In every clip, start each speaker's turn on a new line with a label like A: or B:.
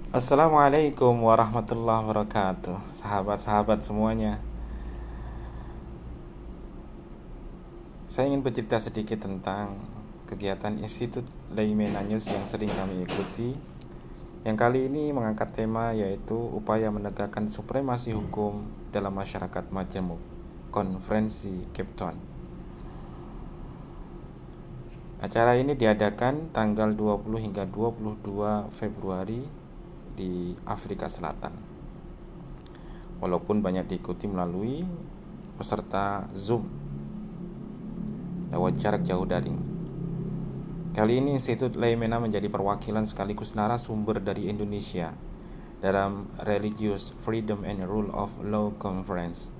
A: Assalamualaikum warahmatullahi wabarakatuh. Sahabat-sahabat semuanya, saya ingin bercerita sedikit tentang kegiatan Institut Leimena News yang sering kami ikuti, yang kali ini mengangkat tema yaitu upaya menegakkan supremasi hukum dalam masyarakat majemuk, Konferensi Cape Town. Acara ini diadakan tanggal 20 hingga 22 Februari di Afrika Selatan. Walaupun banyak diikuti melalui peserta Zoom lewat jarak jauh daring. Kali ini Institut Leimena menjadi perwakilan sekaligus narasumber dari Indonesia dalam Religious Freedom and Rule of Law Conference,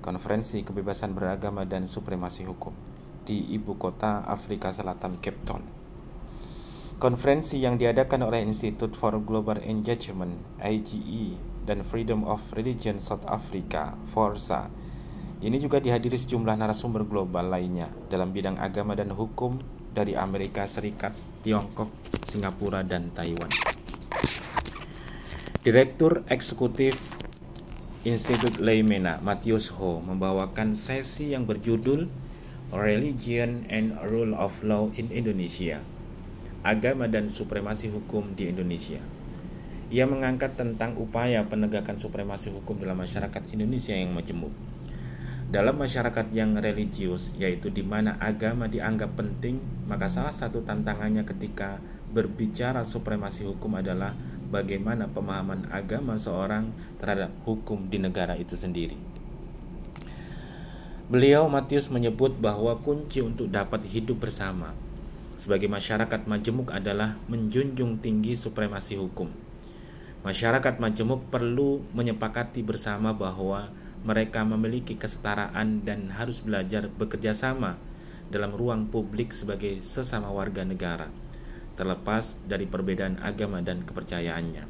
A: Konferensi Kebebasan Beragama dan Supremasi Hukum di ibu kota Afrika Selatan, Cape Town. Konferensi yang diadakan oleh Institute for Global Engagement (IGE) dan Freedom of Religion South Africa (FORSA) ini juga dihadiri sejumlah narasumber global lainnya dalam bidang agama dan hukum dari Amerika Serikat, Tiongkok, Singapura, dan Taiwan. Direktur Eksekutif Institut Leimena, Matthias Ho, membawakan sesi yang berjudul Religion and Rule of Law in Indonesia, Agama dan Supremasi Hukum di Indonesia. Ia mengangkat tentang upaya penegakan supremasi hukum dalam masyarakat Indonesia yang majemuk. Dalam masyarakat yang religius, yaitu di mana agama dianggap penting, maka salah satu tantangannya ketika berbicara supremasi hukum adalah bagaimana pemahaman agama seorang terhadap hukum di negara itu sendiri. Beliau, Matthias, menyebut bahwa kunci untuk dapat hidup bersama sebagai masyarakat majemuk adalah menjunjung tinggi supremasi hukum. Masyarakat majemuk perlu menyepakati bersama bahwa mereka memiliki kesetaraan dan harus belajar bekerja sama dalam ruang publik sebagai sesama warga negara, terlepas dari perbedaan agama dan kepercayaannya.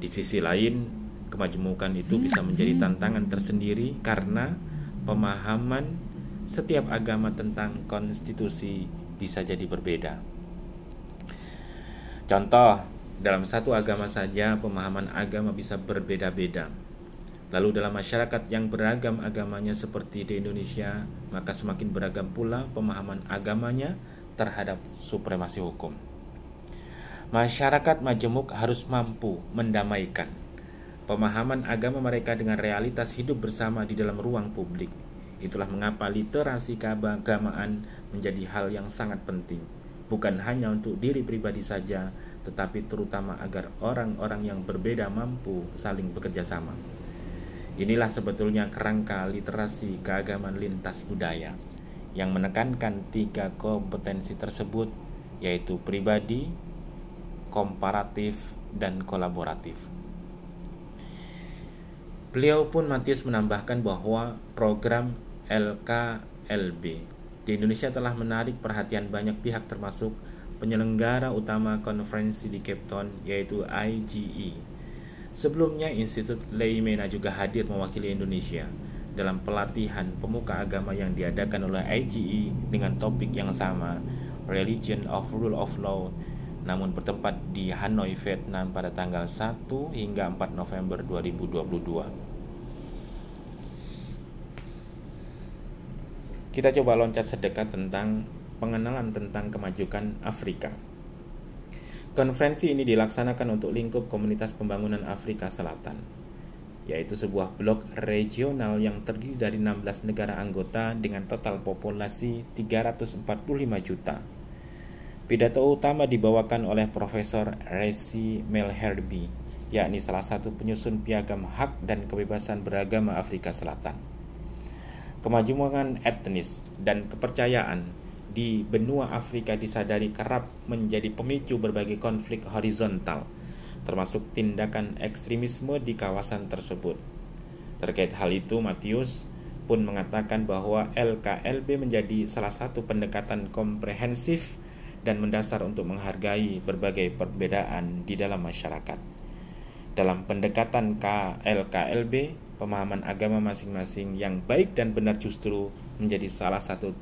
A: Di sisi lain, kemajemukan itu bisa menjadi tantangan tersendiri karena pemahaman setiap agama tentang konstitusi bisa jadi berbeda. Contoh, dalam satu agama saja pemahaman agama bisa berbeda-beda. Lalu dalam masyarakat yang beragam agamanya seperti di Indonesia, maka semakin beragam pula pemahaman agamanya terhadap supremasi hukum. Masyarakat majemuk harus mampu mendamaikan pemahaman agama mereka dengan realitas hidup bersama di dalam ruang publik. Itulah mengapa literasi keagamaan menjadi hal yang sangat penting, bukan hanya untuk diri pribadi saja, tetapi terutama agar orang-orang yang berbeda mampu saling bekerja sama. Inilah sebetulnya kerangka literasi keagamaan lintas budaya yang menekankan 3 kompetensi tersebut, yaitu pribadi, komparatif, dan kolaboratif. Beliau pun Matthias menambahkan bahwa program LKLB di Indonesia telah menarik perhatian banyak pihak termasuk penyelenggara utama konferensi di Cape Town yaitu IGE. Sebelumnya Institut Leimena juga hadir mewakili Indonesia dalam pelatihan pemuka agama yang diadakan oleh IGE dengan topik yang sama, Religion of Rule of Law, namun bertempat di Hanoi, Vietnam pada tanggal 1 hingga 4 November 2022. Kita coba loncat sedekat tentang pengenalan tentang kemajuan Afrika. Konferensi ini dilaksanakan untuk lingkup Komunitas Pembangunan Afrika Selatan, yaitu sebuah blok regional yang terdiri dari 16 negara anggota dengan total populasi 345 juta. Pidato utama dibawakan oleh Profesor Resi Melherbi, yakni salah satu penyusun piagam hak dan kebebasan beragama Afrika Selatan. Kemajuan etnis dan kepercayaan di benua Afrika disadari kerap menjadi pemicu berbagai konflik horizontal, termasuk tindakan ekstremisme di kawasan tersebut. Terkait hal itu, Matthias pun mengatakan bahwa LKLB menjadi salah satu pendekatan komprehensif dan mendasar untuk menghargai berbagai perbedaan di dalam masyarakat. Dalam pendekatan LKLB, pemahaman agama masing-masing yang baik dan benar justru menjadi salah satu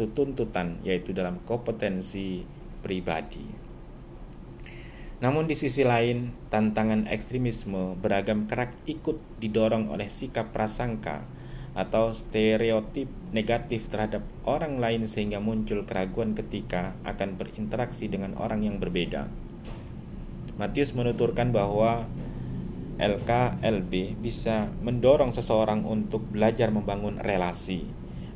A: tuntutan, yaitu dalam kompetensi pribadi. Namun di sisi lain, tantangan ekstremisme beragam kerak ikut didorong oleh sikap prasangka atau stereotip negatif terhadap orang lain sehingga muncul keraguan ketika akan berinteraksi dengan orang yang berbeda. Matius menuturkan bahwa LKLB bisa mendorong seseorang untuk belajar membangun relasi,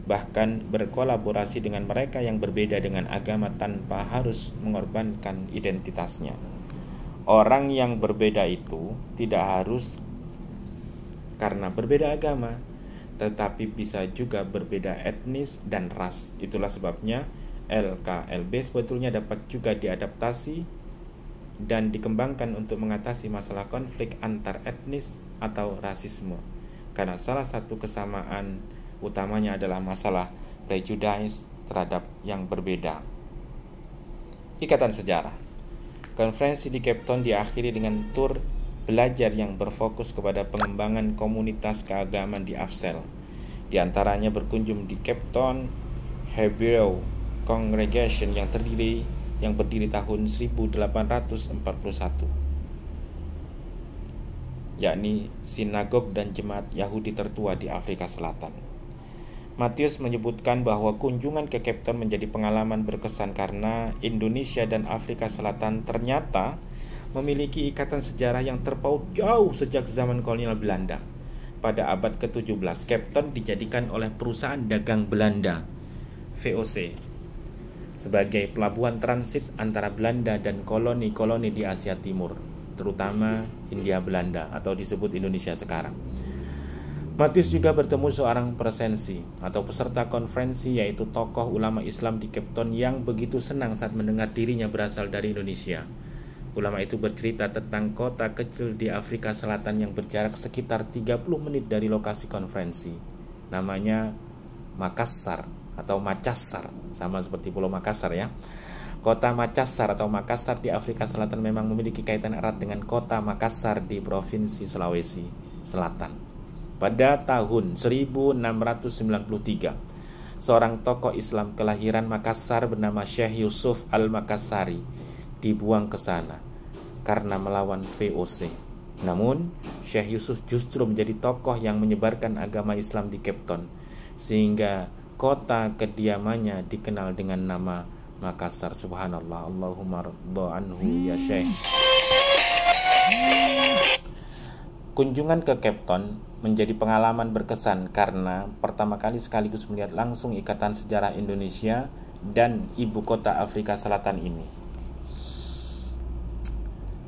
A: bahkan berkolaborasi dengan mereka yang berbeda dengan agama tanpa harus mengorbankan identitasnya. Orang yang berbeda itu tidak harus karena berbeda agama, tetapi bisa juga berbeda etnis dan ras. Itulah sebabnya LKLB sebetulnya dapat juga diadaptasi dan dikembangkan untuk mengatasi masalah konflik antar etnis atau rasisme. Karena salah satu kesamaan utamanya adalah masalah prejudice terhadap yang berbeda. Ikatan sejarah. Konferensi di Cape Town diakhiri dengan tur belajar yang berfokus kepada pengembangan komunitas keagamaan di Afsel. Di antaranya berkunjung di Cape Town Hebrew Congregation yang berdiri tahun 1841, yakni sinagog dan jemaat Yahudi tertua di Afrika Selatan. Matius menyebutkan bahwa kunjungan ke Cape Town menjadi pengalaman berkesan karena Indonesia dan Afrika Selatan ternyata memiliki ikatan sejarah yang terpaut jauh sejak zaman kolonial Belanda. Pada abad ke-17, Cape Town dijadikan oleh perusahaan dagang Belanda, VOC, sebagai pelabuhan transit antara Belanda dan koloni-koloni di Asia Timur, terutama Hindia Belanda atau disebut Indonesia sekarang. Matius juga bertemu seorang presensi atau peserta konferensi, yaitu tokoh ulama Islam di Cape Town yang begitu senang saat mendengar dirinya berasal dari Indonesia. Ulama itu bercerita tentang kota kecil di Afrika Selatan yang berjarak sekitar 30 menit dari lokasi konferensi. Namanya Makassar atau Makassar, sama seperti Pulau Makassar ya. Kota Makassar atau Makassar di Afrika Selatan memang memiliki kaitan erat dengan kota Makassar di Provinsi Sulawesi Selatan. Pada tahun 1693, seorang tokoh Islam kelahiran Makassar bernama Syekh Yusuf Al-Makassari dibuang ke sana karena melawan VOC. Namun, Syekh Yusuf justru menjadi tokoh yang menyebarkan agama Islam di Cape Town, sehingga kota kediamannya dikenal dengan nama Makassar. Subhanallah, Allahumma radha anhu ya Syekh. Kunjungan ke Cape Town menjadi pengalaman berkesan karena pertama kali sekaligus melihat langsung ikatan sejarah Indonesia dan ibu kota Afrika Selatan ini.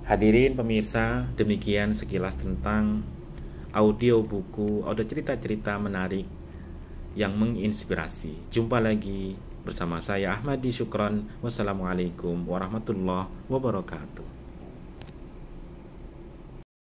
A: Hadirin pemirsa, demikian sekilas tentang audio cerita-cerita menarik yang menginspirasi. Jumpa lagi bersama saya Ahmadi Syukron. Wassalamualaikum warahmatullahi wabarakatuh.